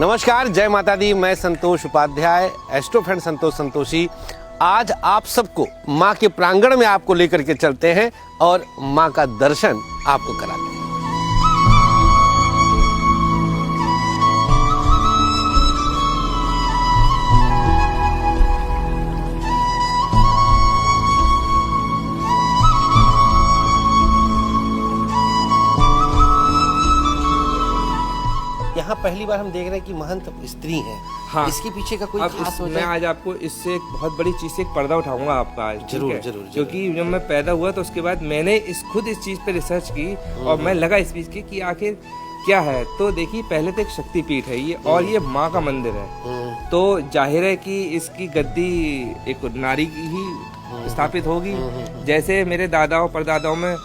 नमस्कार, जय माता दी। मैं संतोष उपाध्याय, एस्ट्रो फ्रेंड संतोष संतोषी। आज आप सबको माँ के प्रांगण में आपको लेकर के चलते हैं और माँ का दर्शन आपको कराते हैं। यहाँ पहली बार हम देख रहे हैं कि महंत स्त्री है। हाँ, इसके पीछे का कोई खास वजह? मैं आज आपको इससे एक बहुत बड़ी चीज से एक पर्दा उठाऊंगा आपका आज। जरूर जरूर। क्योंकि जब मैं पैदा हुआ तो उसके बाद मैंने खुद इस चीज पे रिसर्च की और मैं लगा इस चीज की कि आखिर क्या है। तो देखिए, पहले तो एक शक्तिपीठ है ये और ये माँ का मंदिर है। तो जाहिर है कि इसकी गद्दी एक नारी की ही स्थापित होगी। जैसे मेरे दादाओं परदादाओं में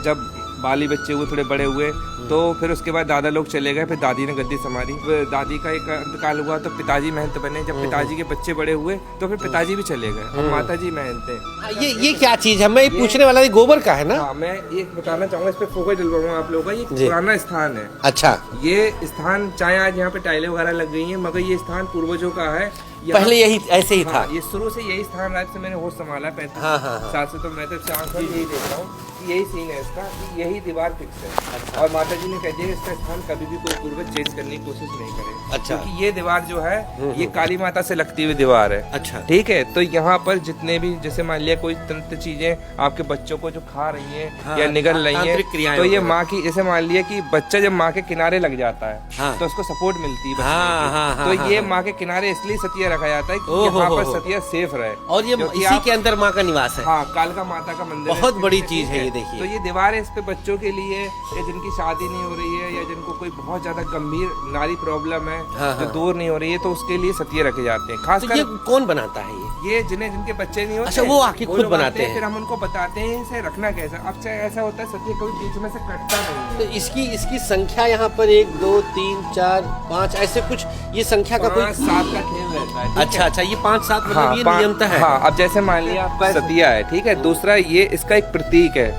जब बाली बच्चे हुए, थोड़े बड़े हुए, तो फिर उसके बाद दादा लोग चले गए, फिर दादी ने गद्दी संभाली। दादी का एक अंतकाल हुआ तो पिताजी महंत बने। जब पिताजी के बच्चे बड़े हुए तो फिर पिताजी भी चले गए और माता जी महंत है। ये क्या चीज है? मैं पूछने वाला, गोबर का है ना? हाँ, मैं ये बताना चाहूंगा, इस पे फोकस दिलवाऊंगा आप लोगों का। ये पुराना स्थान है। अच्छा, ये स्थान चाहे आज यहाँ पे टाइलें वगैरह लग गई हैं, मगर ये स्थान पूर्वजों का है। पहले यही ऐसे ही था। हाँ, ये शुरू से यही स्थान राज से मैंने होश संभाला 35 साल से। तो मैं तो यही देख रहा हूँ कि यही सीन है इसका, कि यही दीवार फिक्स है। अच्छा। और माता जी ने कह दिया इसका स्थान कभी भी कोई पूर्वज चेंज करने की कोशिश नहीं करे। अच्छा। क्योंकि ये दीवार जो है ये काली माता से लगती हुई दीवार है। अच्छा, ठीक है। तो यहाँ पर जितने भी, जैसे मान लिया कोई तंत्र चीजें आपके बच्चों को जो खा रही है, हाँ, या निगल रही है, तो ये माँ की, जैसे मान लिया कि बच्चा जब माँ के किनारे लग जाता है, हाँ, तो उसको सपोर्ट मिलती है। तो ये माँ के किनारे इसलिए सतिया रखा जाता है कि यहाँ पर सतिया सेफ रहे। और ये इसी के अंदर माँ का निवास है। हाँ, कालका माता का मंदिर बहुत बड़ी चीज है ये। देखिए, तो ये दीवार है, इस पे बच्चों के लिए, या जिनकी शादी नहीं हो रही है, या जिनको कोई बहुत ज्यादा गंभीर नारी प्रॉब्लम है, जो दूर नहीं हो रही है, तो उसके लिए सतिये रखे जाते हैं। खासकर तो ये कौन बनाता है? ये जिनके बच्चे नहीं होते। अच्छा, वो आके खुद बनाते हैं। फिर हम उनको बताते हैं इसे रखना कैसा। अब चाहे ऐसा होता है सतिया कभी बीच में से कटता नहीं। तो इसकी संख्या यहाँ पर 1 2 3 4 5 ऐसे कुछ, ये संख्या का कोई 7 का खेल रहता है। अच्छा, ये 5 7 मतलब ये नियमता है। हाँ, अब जैसे मान लिया आपका सतिया है, ठीक है। दूसरा, ये इसका एक प्रतीक है,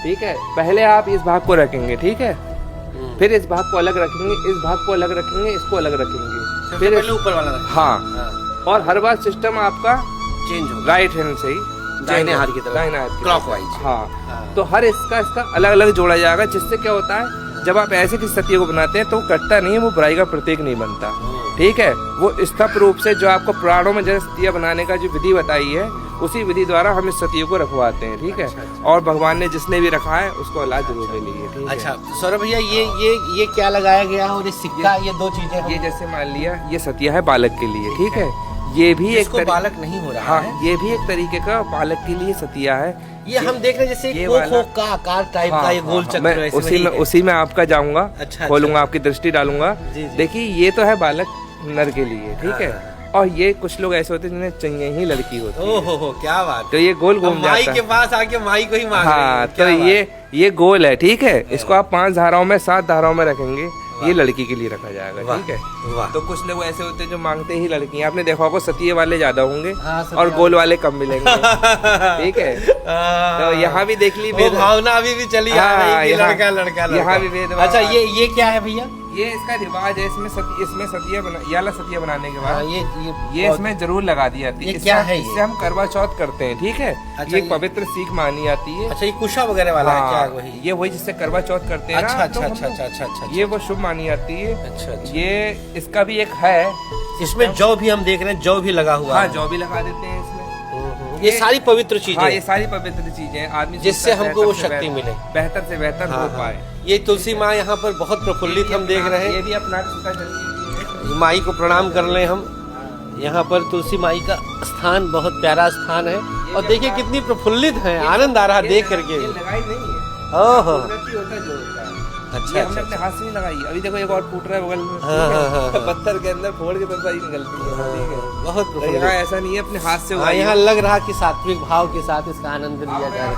ठीक है। पहले आप इस भाग को रखेंगे, ठीक है, फिर इस भाग को अलग रखेंगे, इस भाग को अलग रखेंगे, इसको अलग रखेंगे, फिर ऊपर वाला रखेंगे। हाँ, और हर बार सिस्टम आपका चेंज हो, राइट हैंड से ही दाहिने हाथ की तरफ, दाहिने हाथ की क्लॉकवाइज। हाँ, तो हर इसका अलग अलग जोड़ा जाएगा, जिससे क्या होता है, जब आप ऐसे किसी सतिया को बनाते हैं तो वो कटता नहीं है, वो बुराई का प्रतीक नहीं बनता। ठीक है, वो स्थप रूप से जो आपको पुराणों में जैसे सतिया बनाने का जो विधि बताई है, उसी विधि द्वारा हम इस सतिया को रखवाते हैं। ठीक है। और भगवान ने जिसने भी रखा है उसको औलाद जरूर दे ली है। अच्छा सौरभ भैया, ये क्या लगाया गया है? और ये सिक्का, ये 2 चीजें, ये जैसे मान लिया ये सतिया है बालक के लिए, ठीक है। ये भी एक बालक नहीं हो रहा हाँ, है। ये भी एक तरीके का बालक के लिए सतिया है। ये हम देख रहे हैं जैसे खो का आकार टाइप का, ये गोल चक्र है। उसी में आपका जाऊंगा, खोलूंगा, आपकी दृष्टि डालूंगा। देखिए, ये तो है बालक नर के लिए, ठीक है। और ये कुछ लोग ऐसे होते हैं जिन्हें चाहिए ही लड़की होती है। ओहो, क्या बात। तो ये गोल घूम जाता है, माई के पास आके माई को ही मांग रहे हैं। हाँ, तो ये गोल है, ठीक है। इसको आप 5 धाराओं में 7 धाराओं में रखेंगे, ये लड़की के लिए रखा जाएगा, ठीक है। तो कुछ लोग ऐसे होते हैं जो मांगते ही लड़की। आपने देखा होगा सतिये वाले ज्यादा होंगे और गोल वाले कम मिलेंगे, ठीक है। तो यहाँ भी देख ली भावना अभी भी चली आ रही है, लड़का लड़का। यहाँ भी भेदभाव। अच्छा, ये क्या है भैया? ये इसका रिवाज है। इसमें सतिया बनाने के बाद ये इसमें जरूर लगा दी जाती है। क्या है? इससे हम करवा चौथ करते हैं, ठीक है। अच्छा, ये पवित्र सीख मानी जाती है। अच्छा, ये कुशा वगैरह वाला है क्या? वही ये वही जिससे करवा चौथ करते हैं। अच्छा, ये वो शुभ मानी जाती है। अच्छा, ये इसका भी एक है। इसमें जौ भी हम देख रहे हैं, जौ भी लगा हुआ है। हाँ, जौ भी लगा देते हैं इसमें। ये सारी पवित्र चीजें। हाँ, ये सारी पवित्र चीजें आदमी जिससे हमको वो शक्ति मिले, बेहतर से बेहतर हो पाए। ये तुलसी माँ यहाँ पर बहुत प्रफुल्लित हम देख रहे हैं। ये भी अपना माई को प्रणाम कर ले हम। यहाँ पर तुलसी माई का स्थान बहुत प्यारा स्थान है। और देखिए कितनी प्रफुल्लित है, आनंद आ रहा देख करके। लगाई नहीं है। ओहो, अच्छा, हमने अपने हाथ से नहीं लगाई। अभी देखो एक और फूट रहा है बगल में, पत्थर के अंदर फोड़ के तब ही निकलती है। ठीक है, बहुत यहाँ ऐसा नहीं है, अपने हाथ से। यहाँ लग रहा कि सात्विक भाव के साथ इसका आनंद लिया जाए।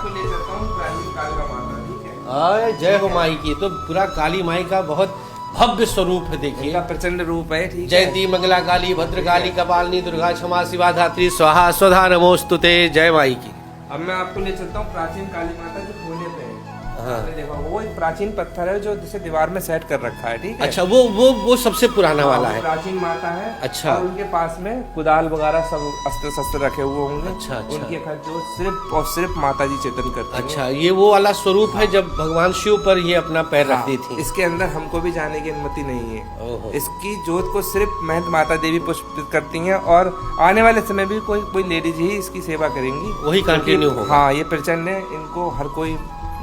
जय हो माई की। तो पूरा काली माई का बहुत भव्य स्वरूप है। देखिए, प्रचंड रूप है। जयंती मंगला काली, भद्रकाली, कपालिनी, दुर्गा, क्षमा, शिवा, धात्री, स्वाहा, स्वधा, नमोस्तुते। जय माई की। अब मैं आपको ले चलता हूँ प्राचीन काली माता जो कोने पे है। हाँ। आपने देखा वो एक प्राचीन पत्थर है जो जिसे दीवार में सेट कर रखा है, ठीक है। अच्छा, वो सबसे पुराना वाला है। प्राचीन माता है। अच्छा। और उनके पास में कुदाल वगैरह सब अस्त्र शस्त्र रखे हुए होंगे। अच्छा, अच्छा। उनकी जो सिर्फ और सिर्फ माता जी चेतन करती हैं। अच्छा, ये वो वाला स्वरूप है जब भगवान शिव पर ये अपना पैर रखती थी। इसके अंदर हमको भी जाने की अनुमति नहीं है। ओहो। इसकी जोत को सिर्फ महंत माता देवी पुष्पित करती हैं और आने वाले समय भी कोई लेडीज ही इसकी सेवा करेंगी, वही कंटिन्यू होगा। हाँ, ये प्रचंड है, इनको हर कोई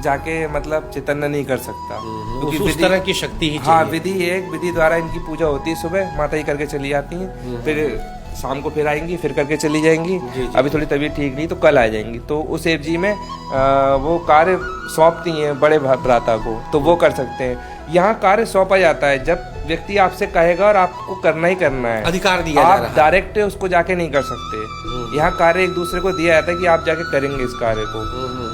जाके मतलब चैतन्य नहीं कर सकता, क्योंकि उस तरह की शक्ति ही हाँ, चाहिए। विधि द्वारा इनकी पूजा होती है। सुबह माता ही करके चली जाती हैं, फिर शाम को फिर आएंगी, फिर करके चली जाएंगी। अभी थोड़ी तबीयत ठीक नहीं तो कल आ जाएंगी। तो उस एप जी में वो कार्य सौंपती हैं बड़े भ्राता को, तो वो कर सकते हैं। यहाँ कार्य सौंपा जाता है जब व्यक्ति आपसे कहेगा और आपको करना ही करना है, अधिकार दिया जा रहा है। आप डायरेक्ट उसको जाके नहीं कर सकते। यहाँ कार्य एक दूसरे को दिया जाता है कि आप जाके करेंगे इस कार्य को।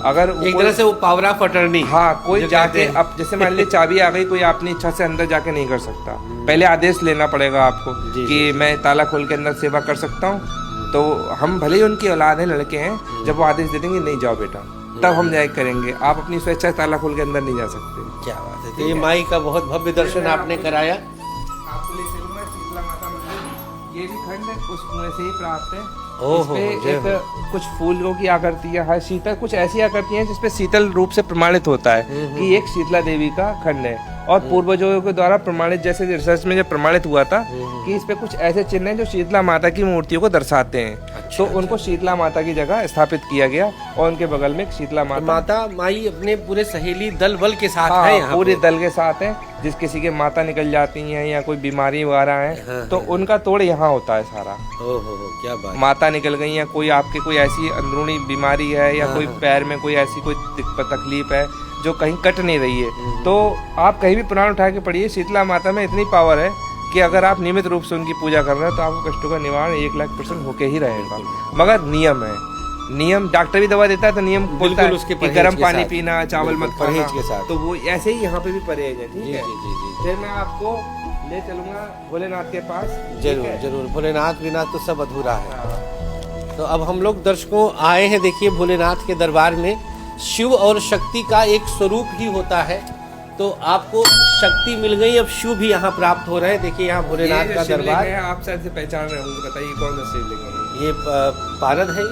अगर एक तरह से वो पावर ऑफ अटर्नी। हाँ, कोई जाके अब जैसे मान लीजिए चाबी आ गई, कोई अपनी इच्छा से अंदर जाके नहीं कर सकता, पहले आदेश लेना पड़ेगा आपको कि मैं ताला खोल के अंदर सेवा कर सकता हूँ। तो हम भले ही उनकी औलाद है, लड़के हैं, जब वो आदेश दे देंगे नहीं जाओ बेटा, तब हम जाके करेंगे। आप अपनी स्वेच्छा से ताला खोल के अंदर नहीं जा सकते। क्या बात है। तो ये माई का बहुत भव्य दर्शन आपने कराया। आपको ले चलूंगा शीतला माता मंदिर। ये भी खंड उस कुएं से ही प्राप्त है। ओहो, इसपे एक कुछ फूलों की आकृतियां है, शीतल कुछ ऐसी आकृतियां हैं जिसपे शीतल रूप से प्रमाणित होता है कि एक शीतला देवी का खंड है। और पूर्वजों के द्वारा प्रमाणित, जैसे रिसर्च में जब प्रमाणित हुआ था कि इस पे कुछ ऐसे चिन्ह हैं जो शीतला माता की मूर्तियों को दर्शाते हैं। तो उनको शीतला माता की जगह स्थापित किया गया और उनके बगल में एक शीतला माता माई अपने पूरे सहेली दल बल के साथ हाँ, है यहाँ पूरे दल के साथ है। जिस किसी के माता निकल जाती हैं या कोई बीमारी वगैरह है तो उनका तोड़ यहाँ होता है सारा। ओहो, क्या बात। माता निकल गई या कोई आपके कोई ऐसी अंदरूनी बीमारी है या कोई पैर में कोई ऐसी कोई तकलीफ है जो कहीं कट नहीं रही है, तो आप कहीं भी पुराण उठा के पढ़िए, शीतला माता में इतनी पावर है कि अगर आप नियमित रूप से उनकी पूजा कर रहे हैं तो आपको कष्टों का निवारण 1,00,000% होके ही रहेगा। मगर नियम है, नियम डॉक्टर भी दवा देता है तो नियम बोलता है उसके कि गर्म पानी पीना, चावल मत खाना, परहेज के साथ। तो वो ऐसे ही यहाँ पे भी परहेज है, ठीक है। जी। फिर मैं आपको ले चलूंगा भोलेनाथ के पास। जरूर जरूर। भोलेनाथ बिना तो सब अधूरा है। तो अब हम लोग दर्शकों आए हैं, देखिए भोलेनाथ के दरबार में शिव और शक्ति का एक स्वरूप ही होता है। तो आपको शक्ति मिल गई, अब शिव भी यहाँ प्राप्त हो रहे हैं। देखिए यहाँ भोलेनाथ का दरबार है। आप शायद से पहचान रहे होंगे, बताइए कौन सा शिवलिंग है? ये पारद है।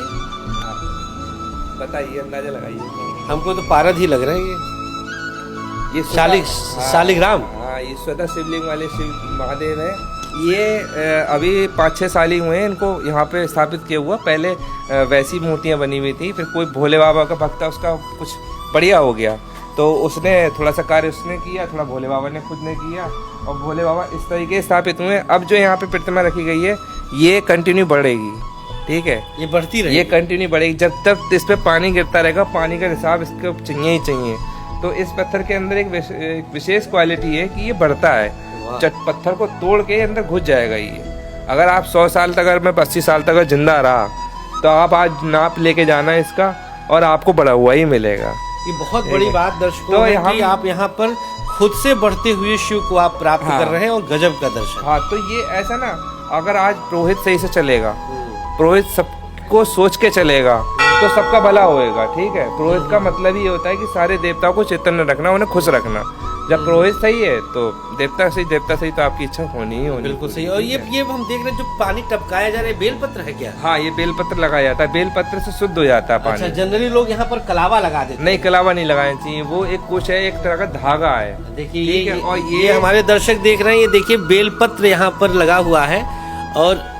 बताइए, अंदाजा लगाइए। हमको तो पारद ही लग रहा है। ये शालिग्राम। हाँ, ये स्वतः शिवलिंग वाले शिव महादेव है। ये अभी 5-6 साल ही हुए हैं इनको यहाँ पे स्थापित किया हुआ। पहले वैसी मूर्तियाँ बनी हुई थी, फिर कोई भोले बाबा का भक्त था, उसका कुछ बढ़िया हो गया तो उसने थोड़ा सा कार्य उसने किया, थोड़ा भोले बाबा ने खुद ने किया और भोले बाबा इस तरीके स्थापित हुए। अब जो यहाँ पे प्रतिमा रखी गई है ये कंटिन्यू बढ़ेगी, ठीक है, ये बढ़ती रहेगी, ये कंटिन्यू बढ़ेगी जब तक इस पे पानी गिरता रहेगा। पानी का हिसाब इसको चाहिए ही चाहिए। तो इस पत्थर के अंदर एक विशेष क्वालिटी है कि ये बढ़ता है। पत्थर को तोड़ के अंदर घुस जाएगा ये। अगर आप 100 साल तक, अगर मैं 80 साल तक जिंदा रहा तो आप आज नाप लेके जाना इसका और आपको बढ़ा हुआ ही मिलेगा। ये बहुत बड़ी बात दर्शकों तो है कि आप यहाँ पर खुद से बढ़ते हुए शिव को आप प्राप्त कर रहे हैं और गजब का दर्शन। हाँ, तो ये ऐसा ना, अगर आज पुरोहित सही से चलेगा, पुरोहित सबको सोच के चलेगा तो सबका भला होएगा, ठीक है। पुरोहित का मतलब ये होता है कि सारे देवताओं को चैतन्य रखना, उन्हें खुश रखना। जब पुरोहित सही है तो देवता सही तो आपकी इच्छा होनी ही होनी। बिल्कुल सही। और ये हम देख रहे हैं जो पानी टपकाया जा रहा है, बेलपत्र है क्या? हाँ, ये बेलपत्र लगाया जाता है, बेलपत्र से शुद्ध हो जाता है पानी। अच्छा, जनरली लोग यहाँ पर कलावा लगा देते हैं। नहीं, कलावा नहीं लगाना चाहिए, वो एक कुछ है, एक तरह का धागा है। देखिए और ये हमारे दर्शक देख रहे हैं, ये देखिए बेलपत्र यहाँ पर लगा हुआ है और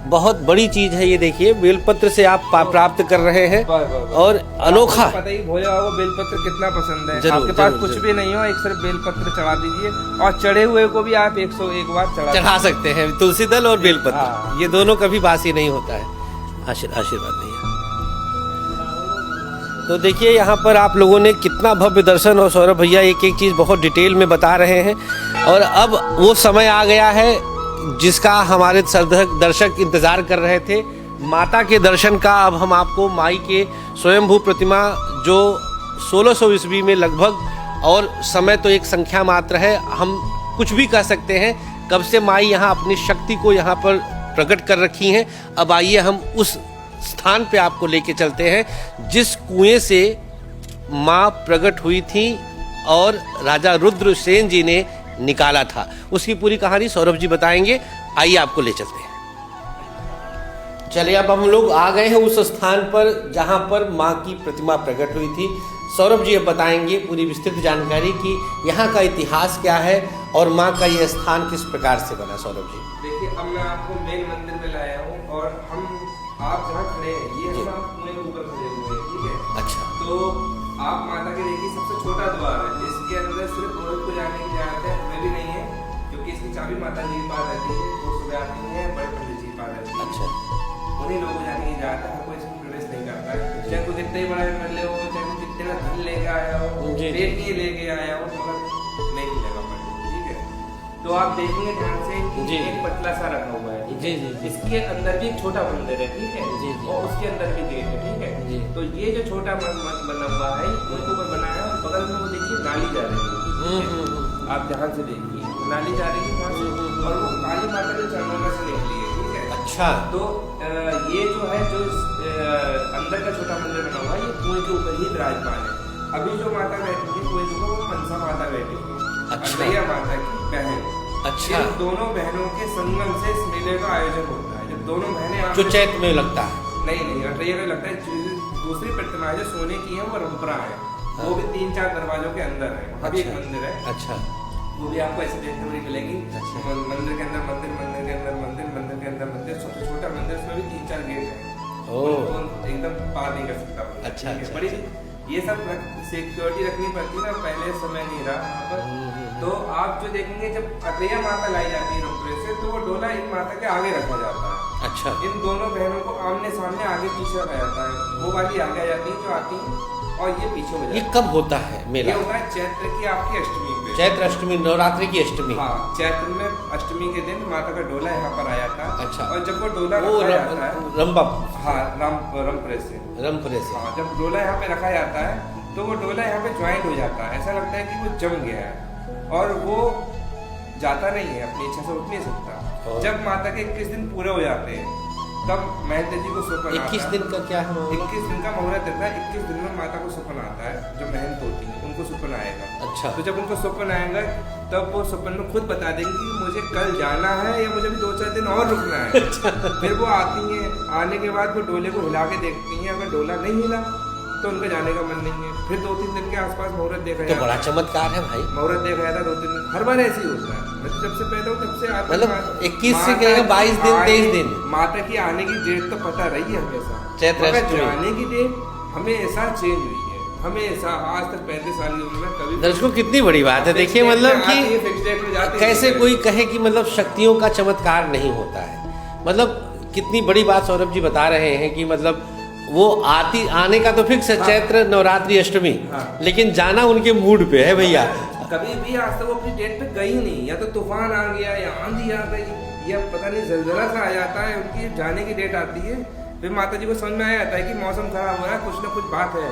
बहुत बड़ी चीज है ये। देखिए बेलपत्र से आप प्राप्त कर रहे हैं और अनोखा। पता ही भोले बाबा को बेलपत्र कितना पसंद है। जरूर, आपके पास कुछ भी नहीं हो, एक सिर्फ बेलपत्र चढ़ा दीजिए और चढ़े हुए को भी आप 101 बार चढ़ा सकते हैं। तुलसी दल और बेलपत्र, ये दोनों कभी बासी नहीं होता है। आशीर्वाद नहीं है। तो देखिए यहाँ पर आप लोगों ने कितना भव्य दर्शन, और सौरभ भैया एक एक चीज बहुत डिटेल में बता रहे हैं। और अब वो समय आ गया है जिसका हमारे दर्शक इंतजार कर रहे थे, माता के दर्शन का। अब हम आपको माई के स्वयंभू प्रतिमा जो 1600 ईस्वी में लगभग, और समय तो एक संख्या मात्र है, हम कुछ भी कह सकते हैं कब से माई यहाँ अपनी शक्ति को यहाँ पर प्रकट कर रखी हैं। अब आइए हम उस स्थान पे आपको लेके चलते हैं जिस कुएं से माँ प्रकट हुई थी और राजा रुद्रसेन जी ने निकाला था। उसकी पूरी कहानी सौरभ जी बताएंगे। आइए आपको ले चलते हैं। चलिए, अब हम लोग आ गए हैं उस स्थान पर जहां पर माँ की प्रतिमा प्रकट हुई थी। सौरभ जी अब बताएंगे पूरी विस्तृत जानकारी कि यहाँ का इतिहास क्या है और माँ का यह स्थान किस प्रकार से बना। सौरभ जी देखिए, अब मैं आपको मेन मंदिर में लाया हूँ और आप जहाँ खड़े हैं ये हम आप कुएं के ऊपर खड़े हुए हैं, ठीक है। अच्छा, तो आप माता के देखिए सबसे छोटा द्वार है, इसके अंदर सिर्फ औरत को जाने की इजाजत है, हमें भी नहीं है, क्योंकि इसकी चाबी माता जी के पास रहती है। वो सुबह आती है, बड़े पंडित जी के पास रहती है। अच्छा, उन्हीं लोगों को जाने की इजाजत है, हर कोई इसमें प्रवेश नहीं करता है। चाहे कोई कितने बड़ा कर ले हो, चाहे कोई कितने का धन लेके आया हो, पेट नहीं लेके आया हो, मगर नहीं मिलेगा पंडित, ठीक है। तो आप देखेंगे ध्यान से कि एक पतला सा रखा हुआ है, ठीक है। इसके अंदर भी एक छोटा मंदिर है, ठीक है, और उसके अंदर भी गेट है, ठीक है। तो ये जो छोटा मंदिर बना हुआ है उसके ऊपर बनाया है, बगल में वो देखिए नाली जा रही है, आप ध्यान से देखिए नाली जा रही है वहाँ से, और वो काली माता के चरणों में से निकली है, ठीक है। अच्छा, तो ये जो है जो अंदर का छोटा मंदिर बना हुआ है ये कुएं के ऊपर ही विराजमान है। अभी जो माता बैठी है कुएं के ऊपर वो मनसा माता बैठी है, अत्रैया माता की बहन। अच्छा, इन दोनों बहनों के संगम से इस मेले का आयोजन होता है। जब दोनों बहनें जो चैत्र में लगता है। नहीं अत्रैया में लगता है। दूसरी प्रतिमा जो सोने की है वो रंपरा है, वो भी 3-4 दरवाजों के अंदर है, वहाँ भी एक मंदिर है। अच्छा, वो भी आपको ऐसे देखने को मिलेगी। मंदिर के अंदर मंदिर, मंदिर के अंदर मंदिर, मंदिर के अंदर मंदिर, सबसे छोटा मंदिर, उसमें भी 3-4 गेट है, एकदम पार नहीं कर सकता। अच्छा, बड़ी ये सब सिक्योरिटी रखनी पड़ती है ना, पहले समय नहीं रहा यहाँ पर। तो आप जो देखेंगे जब अत्रैया माता लाई जाती है रंपरे से, तो वो डोला इन माता के आगे रखा जाता है। अच्छा, इन दोनों बहनों को आमने सामने आगे पीछे रखा जाता है। वो वाली आगे आ जाती है जो आती है, और ये पीछे हो जाती है। ये कब होता है मेला? ये होता है चैत्र की आपकी अष्टमी पे। चैत्र अष्टमी, नवरात्रि की अष्टमी। हाँ, चैत्र में अष्टमी के दिन माता का डोला यहाँ पर आया था। अच्छा, और जब वो डोला रखा जाता है रंबा, हाँ रंपरे से, हाँ, जब डोला यहाँ पे रखा जाता है तो वो डोला यहाँ पे ज्वाइंट हो जाता है। ऐसा लगता है कि वो जम गया है और वो जाता नहीं है, अपनी इच्छा से उठ नहीं सकता। जब माता के 21 दिन पूरे हो जाते हैं तब महंत जी को सुपन आता है। 21 दिन का क्या है? 21 दिन का मुहूर्त रहता है। 21 दिन में माता को सुपन आता है, जो महंत होती है उनको सुपन आएगा। अच्छा, तो जब उनको सुपन आएगा तब वो सुपन में खुद बता देंगी कि मुझे कल जाना है या मुझे भी 2-4 दिन और रुकना है। फिर वो आती हैं, आने के बाद वो डोले को हिला के देखती हैं, अगर डोला नहीं हिला तो उनका जाने का मन नहीं है। फिर 2-3 दिन के आसपास मुहूर्त देखा जाता है। तो बड़ा चमत्कार है भाई। मुहूर्त देखा जाता है 2-3 दिन, हर बार ऐसे ही होता है। मैं जब से पैदा हूँ तब से आता, मतलब 21 से कहेगा 22 दिन 23 दिन माता की आने की डेट तो पता रही है हमेशा, चैत्र जाने की डेट हमेशा चेंज हुई है, हमेशा आज तक 35 साल की उम्र में कभी। दर्शकों, कितनी बड़ी बात है। देखिए मतलब कि कैसे कोई कहे कि मतलब शक्तियों का चमत्कार नहीं होता है। मतलब कितनी बड़ी बात सौरभ जी बता रहे हैं कि मतलब वो आने का तो फिक्स है। हाँ। चैत्र नवरात्रि अष्टमी। हाँ। लेकिन जाना उनके मूड पे है भैया। कभी भी आज तक वो अपनी डेट पे गई नहीं, या तो तूफान आ गया या आंधी आ गई या पता नहीं जलजला सा आ जाता है, उनकी जाने की डेट आती है। फिर माता जी को समझ में आ जाता है कि मौसम खराब हो रहा है, कुछ ना कुछ बात है।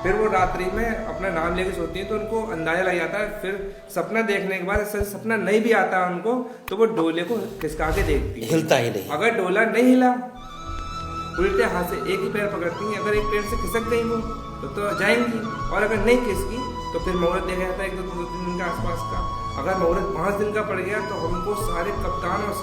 फिर वो रात्रि में अपना नाम लेके सोती है, तो उनको अंदाजा लग जाता है। फिर सपना देखने के बाद सपना नहीं भी आता है उनको, तो वो डोले को खिसका के देखती है, हिलता ही नहीं। अगर डोला नहीं हिला, उल्टे हाथ से एक ही पैर पकड़ती हैं, अगर एक पैर से खिसक गई वो तो जाएंगी, और अगर नहीं खिसकी तो फिर मुहूर्त देखा जाता है 1-2-3 दिन के आसपास का। अगर मुहूर्त 5 दिन का पड़ गया तो हमको सारे कप्तान और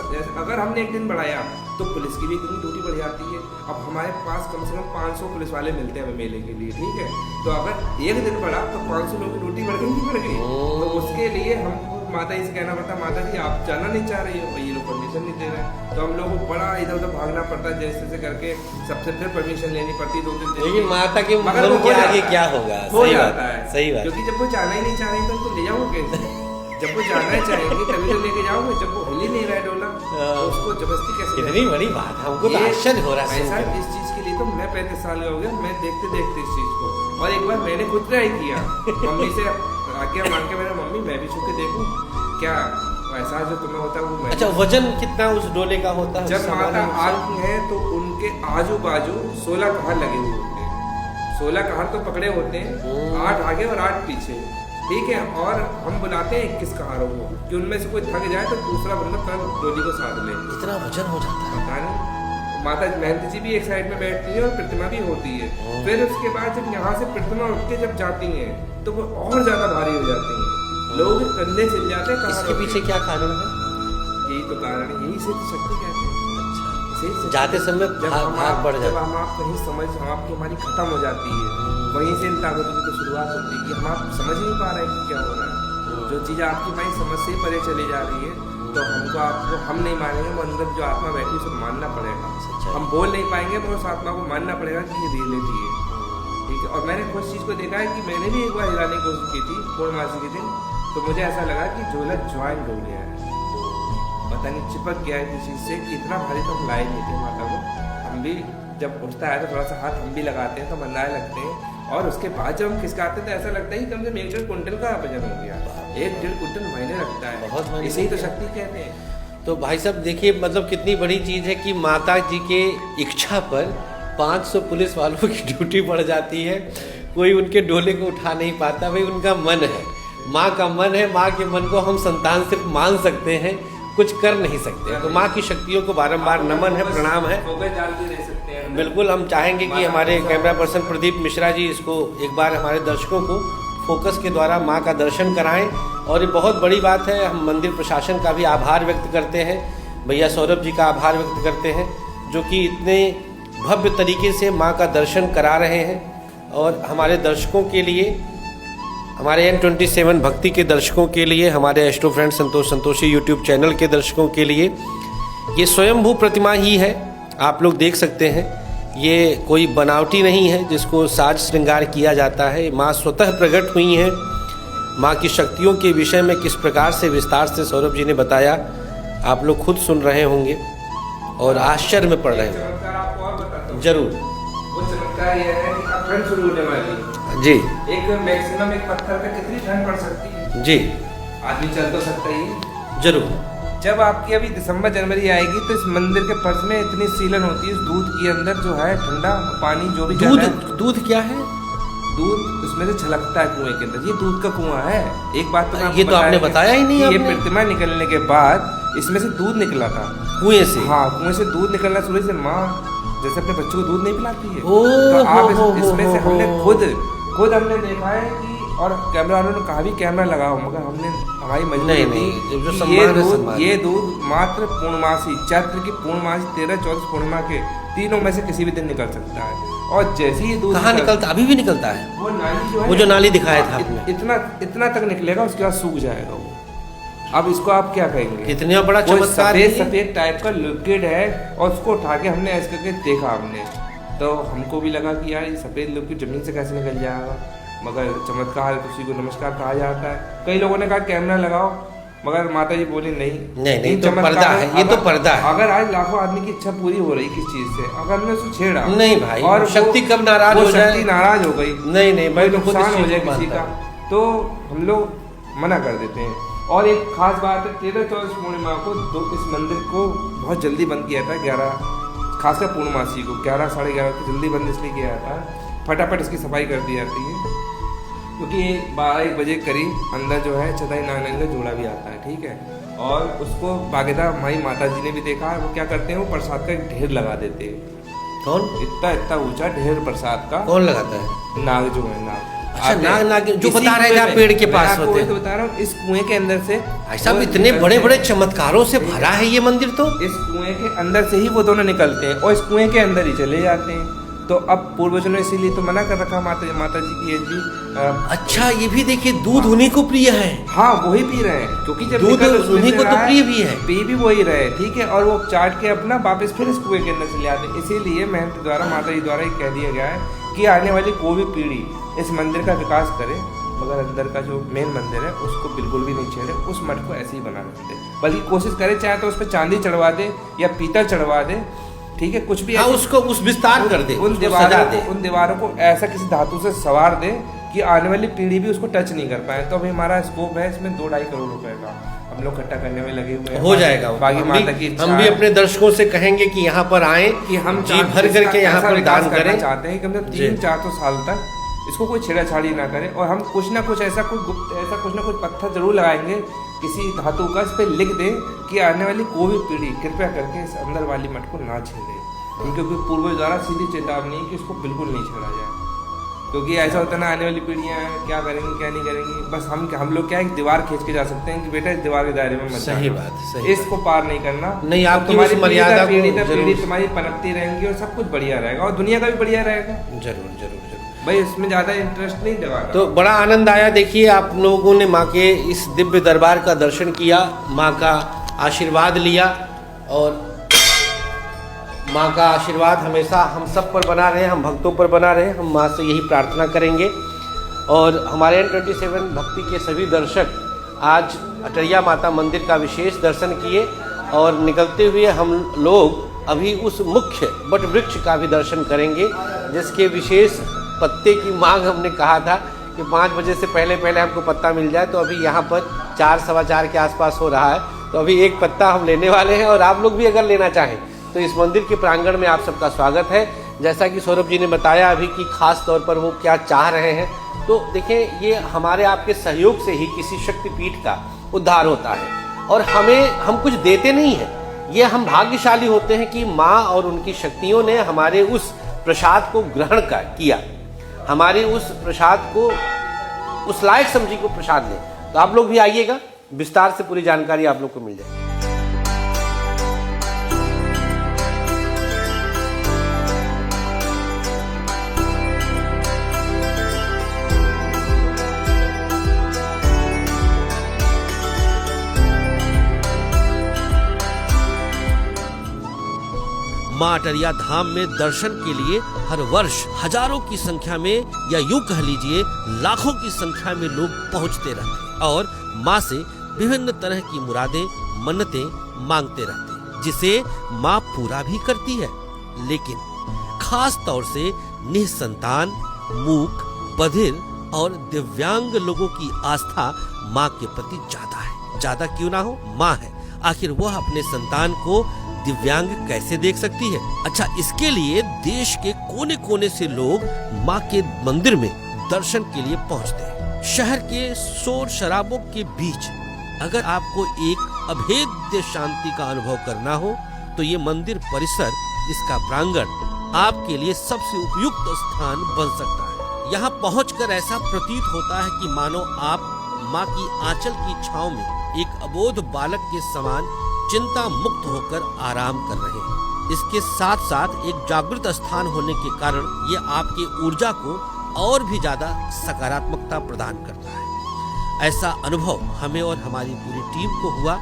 अगर हमने एक दिन बढ़ाया तो पुलिस की भी इतनी ड्यूटी बढ़ जाती है। अब हमारे पास कम से कम 500 पुलिस वाले मिलते हैं हमें मेले के लिए, ठीक है। तो अगर एक दिन बढ़ा तो 500 लोगों की ड्यूटी बढ़ गई, बढ़ गई। तो उसके लिए हमको माता जी से कहना पड़ता, माता जी आप जाना नहीं चाह रही हो, ये लोग परमिशन नहीं दे रहे। तो हम लोगों को बड़ा इधर उधर भागना पड़ता है, जैसे जैसे करके सबसे फिर परमिशन लेनी पड़ती 2-3 दिन। लेकिन माता के मन के आगे क्या होगा? हो जाता है, सही बात। क्योंकि जब वो जाना ही नहीं चाह रही तो उनको ले जाओगे कैसे? जब वो जाना चाहेंगे तभी तो लेके जाओगे। जब वो हिल ही नहीं रहा है डोला तो उसको जबरदस्ती कैसे? इतनी बड़ी बात, हमको तो आश्चर्य हो रहा है। ऐसा इस चीज के लिए तो मैं 35 साल हो गया, मैं देखते देखते इस चीज को। और एक बार मैंने खुद ट्राई किया, मम्मी से आज्ञा मांग के, मेरा मम्मी मैं भी छू के देखूं क्या ऐसा जो तुम्हें होता है वो मैं। अच्छा, वजन कितना उस डोले का होता है? जब माता आती है तो उनके आजू बाजू 16 कहार लगे हुए होते हैं। 16 कहार तो पकड़े होते हैं, 8 आगे और 8 पीछे, ठीक है। और हम बुलाते हैं 21 कहारों को कि उनमें से कोई थक जाए तो दूसरा बंदा तुरंत डोली को साध ले। इतना वजन हो जाता है? पता नहीं, माता महंत जी भी एक साइड में बैठती है और प्रतिमा भी होती है। फिर उसके बाद जब यहाँ से प्रतिमा उठ के जब जाती है तो वो और ज्यादा भारी हो जाती है, लोग कंधे चल जाते हैं। इसके पीछे क्या कारण है? यही तो कारण है, यही सिद्ध शक्ति कहते हैं। जाते समय भाग बढ़ जब जाता हम आप कहीं समझ हम आपकी हमारी खत्म हो जाती है, वहीं से इन ताकतों की तो शुरुआत होती है कि हम आप समझ नहीं पा रहे हैं कि क्या हो रहा है। जो चीज़ आपकी माइंड समझ से परे चली जा रही है तो हमको आपको हम नहीं मानेंगे, वो अंदर जो आत्मा बैठी है उसे मानना पड़ेगा। हम बोल नहीं पाएंगे तो उस आत्मा को मानना पड़ेगा कि ये रियलिटी है, ठीक है। और मैंने कुछ चीज़ को देखा है कि मैंने भी एक बार हिलाने की कोशिश की थी पूर्णमासी के दिन, तो मुझे ऐसा लगा कि झोला ज्वाइंट हो गया है, पता नहीं चिपक गया है किसी चीज़ से, कि इतना भारी तो हम लाए नहीं थे माता को। हम भी जब उठता है तो थोड़ा सा हाथ हम भी लगाते हैं तो मंदाए लगते हैं, और उसके बाद जब हम खिसकाते हैं तो ऐसा लगता है कि कम से कम 1-1.5 कुंटल का वजन हो गया। 1-1.5 कुंटल महीने लगता है, बहुत महीने इसे ही तो शक्ति कहते हैं। तो भाई साहब देखिए, मतलब कितनी बड़ी चीज़ है कि माता जी के इच्छा पर 500 पुलिस वालों की ड्यूटी पड़ जाती है, कोई उनके डोले को उठा नहीं पाता। भाई उनका मन है, माँ का मन है, माँ के मन को हम संतान सिर्फ मान सकते हैं, कुछ कर नहीं सकते। तो माँ की शक्तियों को बारंबार नमन है, प्रणाम है। बिल्कुल हम चाहेंगे कि हमारे कैमरा पर्सन प्रदीप मिश्रा जी इसको एक बार हमारे दर्शकों को फोकस के द्वारा माँ का दर्शन कराएं। और ये बहुत बड़ी बात है, हम मंदिर प्रशासन का भी आभार व्यक्त करते हैं, भैया सौरभ जी का आभार व्यक्त करते हैं जो कि इतने भव्य तरीके से माँ का दर्शन करा रहे हैं। और हमारे दर्शकों के लिए, हमारे N27 भक्ति के दर्शकों के लिए, हमारे एस्ट्रो फ्रेंड संतोष संतोषी यूट्यूब चैनल के दर्शकों के लिए ये स्वयंभू प्रतिमा ही है, आप लोग देख सकते हैं। ये कोई बनावटी नहीं है जिसको साज श्रृंगार किया जाता है, माँ स्वतः प्रकट हुई हैं। माँ की शक्तियों के विषय में किस प्रकार से विस्तार से सौरभ जी ने बताया, आप लोग खुद सुन रहे होंगे और आश्चर्य में पड़ रहे होंगे। जरूर। वो चमत्कार ये है कि अब ठंड शुरू होने वाली है जी। एक मैक्सिमम एक पत्थर पे कितनी ठंड पड़ सकती है जी, आदमी चल तो सकता ही है। जरूर। जब आपकी अभी दिसंबर जनवरी आएगी तो इस मंदिर के फर्श में इतनी सीलन होती है, इस दूध के अंदर जो है ठंडा पानी जो भी दूध क्या है? दूध उसमें से छलकता है कुएं के अंदर, ये दूध का कुआं है। एक बात तो ये तो आपने बताया ही नहीं। ये प्रतिमा निकलने के बाद इसमें से दूध निकला था कुएं से। हाँ, कुएं से दूध निकलना शुरू से माँ जैसे अपने बच्चों को दूध नहीं पिलाती है, तो आप इसमें से हमने खुद हमने देखा है कि, और कैमरा वालों ने कहा भी कैमरा लगाओ, मगर हमने हमारी मजबूरी थी ये दूध मात्र पूर्णमासी चैत्र की पूर्णमासी 13-14 पूर्णिमा के तीनों में से किसी भी दिन निकल सकता है। और जैसे ही दूध कहाँ निकलता, अभी भी निकलता है वो नाली जो है, वो जो नाली दिखाया था आपने, इतना तक निकलेगा, उसके बाद सूख जाएगा वो। अब इसको आप क्या कहेंगे? कितना बड़ा चमत्कार। सफेद टाइप का लिक्विड है और उसको उठा के हमने ऐसे करके देखा हमने, तो हमको भी लगा कि यार ये सफेद लिक्विड जमीन से कैसे निकल जाएगा, मगर चमत्कार किसी को नमस्कार कहा जाता है। कई लोगों ने कहा कैमरा लगाओ, मगर माता जी बोली नहीं तो पर्दा है, ये तो पर्दा है। अगर आज लाखों आदमी की इच्छा पूरी हो रही किस चीज से, अगर हमने उसको छेड़ा नहीं भाई, और शक्ति कब नाराज हो जाए, शक्ति नाराज हो गई, नहीं भाई, नुकसान हो जाए किसी का, तो हम लोग मना कर देते हैं। और एक खास बात है, 13-14 पूर्णिमा को इस मंदिर को बहुत जल्दी बंद किया था, 11 खासकर पूर्णमासी को 11 साढ़े 11 को जल्दी बंद इसलिए किया जाता है, फटाफट इसकी सफाई कर दी जाती है, क्योंकि 12-1 बजे करीब अंदर जो है चटाई नागनाग का जोड़ा भी आता है, ठीक है। और उसको बागेदा हमारी माता जी ने भी देखा है, वो क्या करते हैं, वो प्रसाद का एक ढेर लगा देते हैं। कौन? इतना ऊंचा ढेर प्रसाद का कौन लगाता है? नाग जो है, नाग। अच्छा, नाग जो बता रहे हैं पेड़ के पास होते हैं। तो बता रहा हूँ, इस कुएं के अंदर से ऐसा इतने बड़े बड़े चमत्कारों से भरा है ये मंदिर, तो इस कुएं के अंदर से ही वो दोनों निकलते हैं और इस कुएं के अंदर ही चले जाते हैं। तो अब पूर्वजों ने इसीलिए तो मना कर रखा माता जी की एज भी। अच्छा, ये भी देखिए, दूध उन्हीं को प्रिय है। हाँ, वही पी रहे हैं, क्योंकि जब दूध उन्हीं को तो प्रिय भी है, पी भी वही रहे, ठीक है। और वो चाट के अपना वापस फिर इस कुएं के अंदर चले आते हैं। इसीलिए महंत द्वारा, माता जी द्वारा कह दिया गया है कि आने वाली कोई भी पीढ़ी इस मंदिर का विकास करे, मगर अंदर का जो मेन मंदिर है उसको बिल्कुल भी नहीं छेड़े, उस मठ को ऐसे ही बना रखते, बल्कि कोशिश करे चाहे तो उस पर चांदी चढ़वा दे या पीतल चढ़वा दे, ठीक है, कुछ भी। हाँ, उसको उस विस्तार कर दे, उन दीवारों को ऐसा किसी धातु से सवार दे कि आने वाली पीढ़ी भी उसको टच नहीं कर पाए। तो अभी हमारा स्कोप है इसमें 2-2.5 करोड़ रुपए का, हम लोग इकट्ठा करने में लगे हुए हैं। हो जाएगा, बाकी माता की हम भी अपने दर्शकों से कहेंगे कि यहाँ पर आए, कि हम जी भर करके यहाँ पर दान करें चाहते हैं कि हम 300-400 साल तक इसको कोई छेड़ाछाड़ी ना करे, और हम कुछ ना कुछ पत्थर जरूर लगाएंगे किसी धातु का, इस पे लिख दे कि आने वाली कोई भी पीढ़ी कृपया करके इस अंदर वाली मठ को ना छेड़े। क्योंकि पूर्वज द्वारा सीधी चेतावनी है कि उसको बिल्कुल नहीं छेड़ा जाए, क्योंकि ऐसा होता है ना, आने वाली पीढ़ियां हैं क्या करेंगी क्या नहीं करेंगी। बस हम लोग क्या है, दीवार खींच के जा सकते हैं कि बेटा इस दीवार के दायरे में मत सही जाना। बात, सही इसको पार नहीं करना। नहीं, तो आपकी तुम्हारी उस मर्यादा को पीढ़ी दर जरूर- पीढ़ी तुम्हारी पनपती रहेंगी और सब कुछ बढ़िया रहेगा और दुनिया का भी बढ़िया रहेगा। जरूर जरूर जरूर भाई इसमें ज्यादा इंटरेस्ट नहीं जगाना। तो बड़ा आनंद आया। देखिए, आप लोगों ने माँ के इस दिव्य दरबार का दर्शन किया, माँ का आशीर्वाद लिया, और माँ का आशीर्वाद हमेशा हम सब पर बना रहे, हम भक्तों पर बना रहे। हम माँ से यही प्रार्थना करेंगे। और हमारे N27 भक्ति के सभी दर्शक आज अटरिया माता मंदिर का विशेष दर्शन किए, और निकलते हुए हम लोग अभी उस मुख्य बट वृक्ष का भी दर्शन करेंगे, जिसके विशेष पत्ते की मांग हमने कहा था कि 5 बजे से पहले पहले हमको पत्ता मिल जाए। तो अभी यहाँ पर 4 सवा 4 के आसपास हो रहा है, तो अभी एक पत्ता हम लेने वाले हैं। और आप लोग भी अगर लेना चाहें तो इस मंदिर के प्रांगण में आप सबका स्वागत है। जैसा कि सौरभ जी ने बताया अभी कि खास तौर पर वो क्या चाह रहे हैं, तो देखें, ये हमारे आपके सहयोग से ही किसी शक्तिपीठ का उद्धार होता है। और हम कुछ देते नहीं हैं, ये हम भाग्यशाली होते हैं कि माँ और उनकी शक्तियों ने हमारे उस प्रसाद को ग्रहण किया, हमारे उस प्रसाद को उस लायक समझी को प्रसाद लें। तो आप लोग भी आइएगा, विस्तार से पूरी जानकारी आप लोग को मिल जाएगी। मां अटरिया धाम में दर्शन के लिए हर वर्ष हजारों की संख्या में, या यूं कह लीजिए लाखों की संख्या में लोग पहुंचते रहते हैं और मां से विभिन्न तरह की मुरादें, मन्नतें मांगते रहते हैं, जिसे मां पूरा भी करती है। लेकिन खास तौर से निसंतान, मूक, बधिर और दिव्यांग लोगों की आस्था मां के प्रति ज्यादा है। ज्यादा क्यों ना हो, मां है, आखिर वह अपने संतान को दिव्यांग कैसे देख सकती है। अच्छा, इसके लिए देश के कोने कोने से लोग माँ के मंदिर में दर्शन के लिए पहुँचते हैं। शहर के शोर शराबों के बीच अगर आपको एक अभेद्य शांति का अनुभव करना हो तो ये मंदिर परिसर, इसका प्रांगण आपके लिए सबसे उपयुक्त स्थान बन सकता है। यहाँ पहुंचकर ऐसा प्रतीत होता है कि मानो आप माँ की आंचल की छांव में एक अबोध बालक के समान चिंता मुक्त होकर आराम कर रहे हैं। इसके साथ साथ एक जागृत स्थान होने के कारण ये आपके ऊर्जा को और भी ज्यादा सकारात्मकता प्रदान करता है। ऐसा अनुभव हमें और हमारी पूरी टीम को हुआ।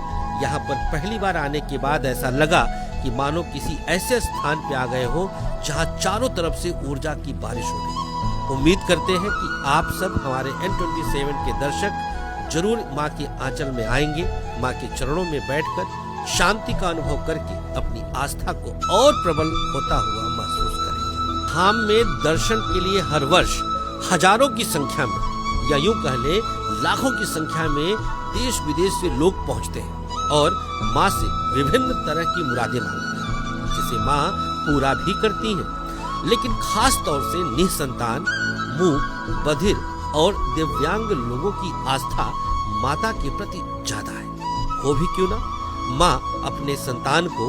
यहाँ पर पहली बार आने के बाद ऐसा लगा कि मानो किसी ऐसे स्थान पे आ गए हो जहाँ चारों तरफ से ऊर्जा की बारिश हो रही। उम्मीद करते हैं कि आप सब हमारे N27 के दर्शक जरूर माँ के आंचल में आएंगे, माँ के चरणों में बैठकर शांति का अनुभव करके अपनी आस्था को और प्रबल होता हुआ महसूस करेंगे। धाम में दर्शन के लिए हर वर्ष हजारों की संख्या में, या यूं कह ले लाखों की संख्या में देश विदेश से लोग पहुंचते हैं और माँ से विभिन्न तरह की मुरादें मांगते हैं, जिसे माँ पूरा भी करती हैं। लेकिन खास तौर से निसंतान, मूक, बधिर और दिव्यांग लोगों की आस्था माता के प्रति ज्यादा है। वो भी क्यों ना, माँ अपने संतान को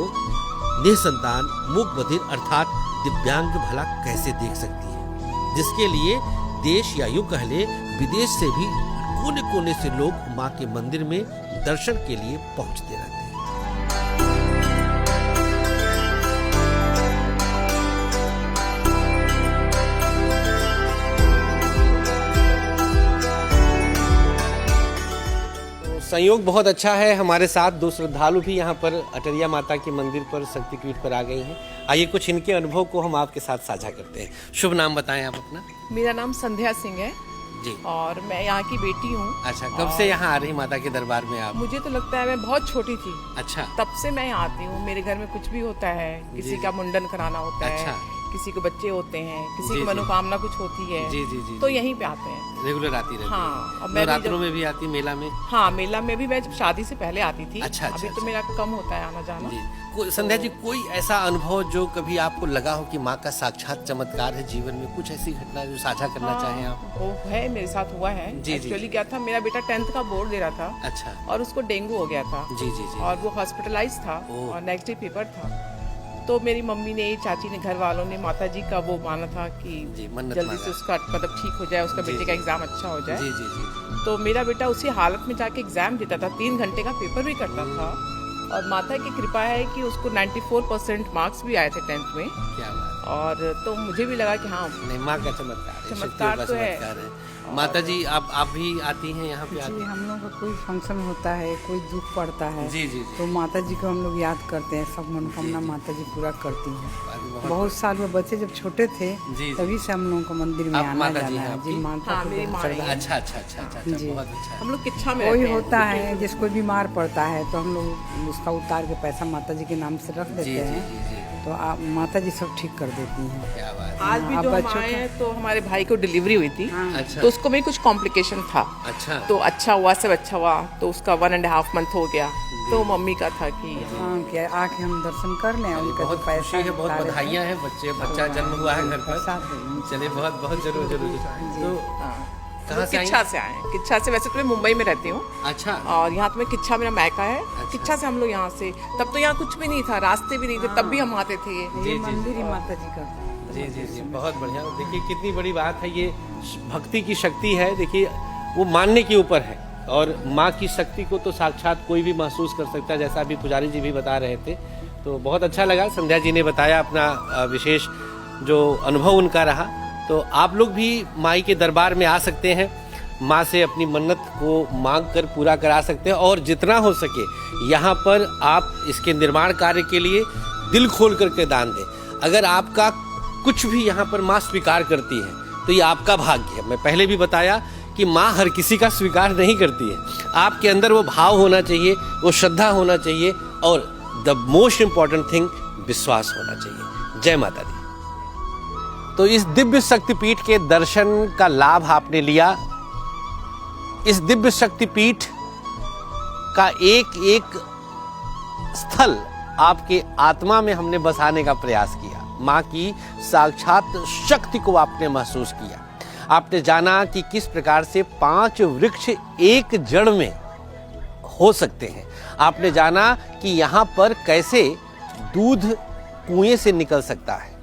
निसंतान, मूक, बधिर अर्थात दिव्यांग भला कैसे देख सकती है, जिसके लिए देश या यूं कह ले विदेश से भी कोने कोने से लोग माँ के मंदिर में दर्शन के लिए पहुंचते रहते हैं। संयोग बहुत अच्छा है, हमारे साथ 2 श्रद्धालु भी यहाँ पर अटरिया माता के मंदिर पर, शक्तिपीठ पर आ गई हैं। आइए कुछ इनके अनुभव को हम आपके साथ साझा करते हैं। शुभ नाम बताएं आप अपना। मेरा नाम संध्या सिंह है जी, और मैं यहाँ की बेटी हूँ। अच्छा, कब से यहाँ आ रही माता के दरबार में आप? मुझे तो लगता है मैं बहुत छोटी थी, अच्छा, तब से मैं यहाँ आती हूँ। मेरे घर में कुछ भी होता है, किसी का मुंडन कराना होता अच्छा। है, किसी को बच्चे होते हैं, किसी जी, की जी। मनोकामना कुछ होती है, जी जी जी, तो यहीं पे आते हैं। रेगुलर आती रहती हाँ, अब है। मैं भी रात्रों जब- में भी आती, मेला में? हाँ, मेला में भी मैं जब शादी से पहले आती थी। अच्छा, अभी अच्छा, तो मेरा कम होता है आना जाना। जी। संध्या जी, कोई ऐसा अनुभव जो कभी आपको लगा हो कि माँ का साक्षात चमत्कार है जीवन में, कुछ ऐसी घटना जो साझा करना चाहें आप? वो है, मेरे साथ हुआ है। जी, जी। एक्चुअली क्या था, मेरा बेटा 10th का बोर्ड दे रहा था अच्छा, और उसको डेंगू हो गया था। जी जी जी, और वो हॉस्पिटलाइज था ओह। और नेगेटिव पेपर था। तो मेरी मम्मी ने, चाची ने, घर वालों ने माता जी का वो माना था कि जी, मन्नत जल्दी मांगा। से उसका मतलब ठीक हो जाए, उसका जी, बेटे का एग्जाम अच्छा हो जाए। जी जी जी। तो मेरा बेटा उसी हालत में जाके एग्जाम देता था, 3 घंटे का पेपर भी करता था, और माता की कृपा है कि उसको 94% मार्क्स भी आए थे 10th में। क्या बात। और तो मुझे भी लगा कि हाँ, नहीं, माँ का चमत्कार है, चमत्कार शक्तियों का तो है। चमत्कार है। माता जी, आप भी आती हैं यहाँ पे? जी, आती हम लोग का कोई फंक्शन होता है, कोई दुख पड़ता है, जी जी जी। तो माता जी को हम लोग याद करते हैं, सब मनोकामना माता जी पूरा करती हैं। बहुत- बहुत साल में बच्चे जब छोटे थे जी। तभी से हम लोगों को मंदिर में आप आना माता जाना जी हैं है। आपकी? जी, माता हाँ, को मेरी बहुत माँ ही श्रद्धा है। है। अच्छा अच्छा अच्छा अच्छा अच्छा, जी। बहुत अच्छा है। हम लोग किच्छा में कोई रहते हैं। होता है जिसको कोई बीमार पड़ता है तो हम लोग उसका उतार के पैसा माता जी के नाम से रख जी देते जी हैं, जी जी। तो माता जी सब ठीक कर देती हैं। क्या बात है। आज भी अब जो हम बच्चों आए का- हैं तो हमारे भाई को डिलीवरी हुई थी, अच्छा तो उसको में कुछ कॉम्प्लिकेशन था, अच्छा। तो अच्छा हुआ, सब अच्छा हुआ, तो उसका 1.5 मंथ हो गया। तो मम्मी का था कि हाँ, क्या आके हम दर्शन कर लें, उनका जो बहुत पैसा खुशी है, बहुत उतारे थे, बधाइयाँ हैं, बच्चा जन्म हुआ है घर पर। पैसा दे दें। चलिए, बहुत बहुत जरूर जरूर। तो कहाँ से आई? किच्छा से आए हैं। किच्छा से, वैसे तो मैं मुंबई में रहती हूँ, अच्छा और यहाँ तो मैं किच्छा मेरा मैका है। किच्छा से हम लोग यहाँ से, तब तो यहाँ कुछ भी नहीं था, रास्ते भी नहीं थे, तब भी हम आते थे। जी, ये जी, मंदिर ही माता जी का है। जी जी जी, बहुत बढ़िया। देखिए कितनी बड़ी बात है, ये भक्ति की शक्ति है। देखिए वो मानने के ऊपर है, और माँ की शक्ति को तो साक्षात कोई भी महसूस कर सकता है, जैसा अभी पुजारी जी भी बता रहे थे। तो बहुत अच्छा लगा, संध्या जी ने बताया अपना विशेष जो अनुभव उनका रहा। तो आप लोग भी माई के दरबार में आ सकते हैं, माँ से अपनी मन्नत को मांग कर पूरा करा सकते हैं, और जितना हो सके यहाँ पर आप इसके निर्माण कार्य के लिए दिल खोल करके दान दें। अगर आपका कुछ भी यहाँ पर माँ स्वीकार करती है तो ये आपका भाग्य है। मैं पहले भी बताया कि माँ हर किसी का स्वीकार नहीं करती है, आपके अंदर वो भाव होना चाहिए, वो श्रद्धा होना चाहिए, और द मोस्ट इम्पॉर्टेंट थिंग विश्वास होना चाहिए। जय माता दी। तो इस दिव्य शक्तिपीठ के दर्शन का लाभ आपने लिया। इस दिव्य शक्तिपीठ का एक एक स्थल आपके आत्मा में हमने बसाने का प्रयास किया। माँ की साक्षात शक्ति को आपने महसूस किया। आपने जाना कि किस प्रकार से 5 वृक्ष एक जड़ में हो सकते हैं। आपने जाना कि यहाँ पर कैसे दूध कुएं से निकल सकता है।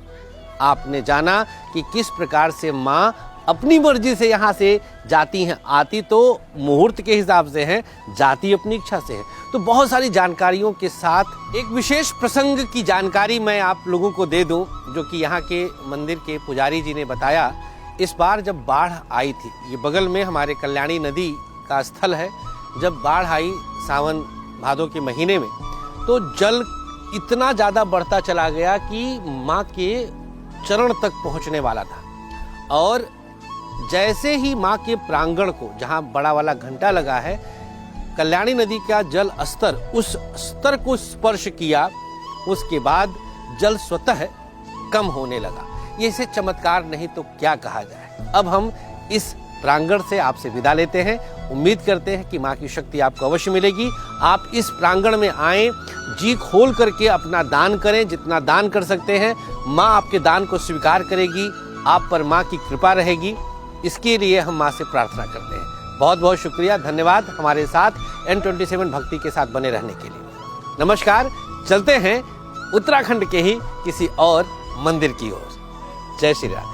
आपने जाना कि किस प्रकार से माँ अपनी मर्जी से यहाँ से जाती हैं। आती तो मुहूर्त के हिसाब से हैं, जाती अपनी इच्छा से है। तो बहुत सारी जानकारियों के साथ एक विशेष प्रसंग की जानकारी मैं आप लोगों को दे दूं, जो कि यहाँ के मंदिर के पुजारी जी ने बताया। इस बार जब बाढ़ आई थी, ये बगल में हमारे कल्याणी नदी का स्थल है, जब बाढ़ आई सावन भादों के महीने में, तो जल इतना ज़्यादा बढ़ता चला गया कि माँ के चरण तक पहुँचने वाला था। और जैसे ही माँ के प्रांगण को, जहाँ बड़ा वाला घंटा लगा है, कल्याणी नदी का जल स्तर उस स्तर को स्पर्श किया, उसके बाद जल स्वतः कम होने लगा। ये इसे चमत्कार नहीं तो क्या कहा जाए। अब हम इस प्रांगण से आपसे विदा लेते हैं। उम्मीद करते हैं कि माँ की शक्ति आपको अवश्य मिलेगी। आप इस प्रांगण में आएं, जी खोल करके अपना दान करें, जितना दान कर सकते हैं। माँ आपके दान को स्वीकार करेगी, आप पर माँ की कृपा रहेगी। इसके लिए हम माँ से प्रार्थना करते हैं। बहुत बहुत शुक्रिया, धन्यवाद हमारे साथ N27 भक्ति के साथ बने रहने के लिए। नमस्कार। चलते हैं उत्तराखंड के ही किसी और मंदिर की ओर। जय श्री राम।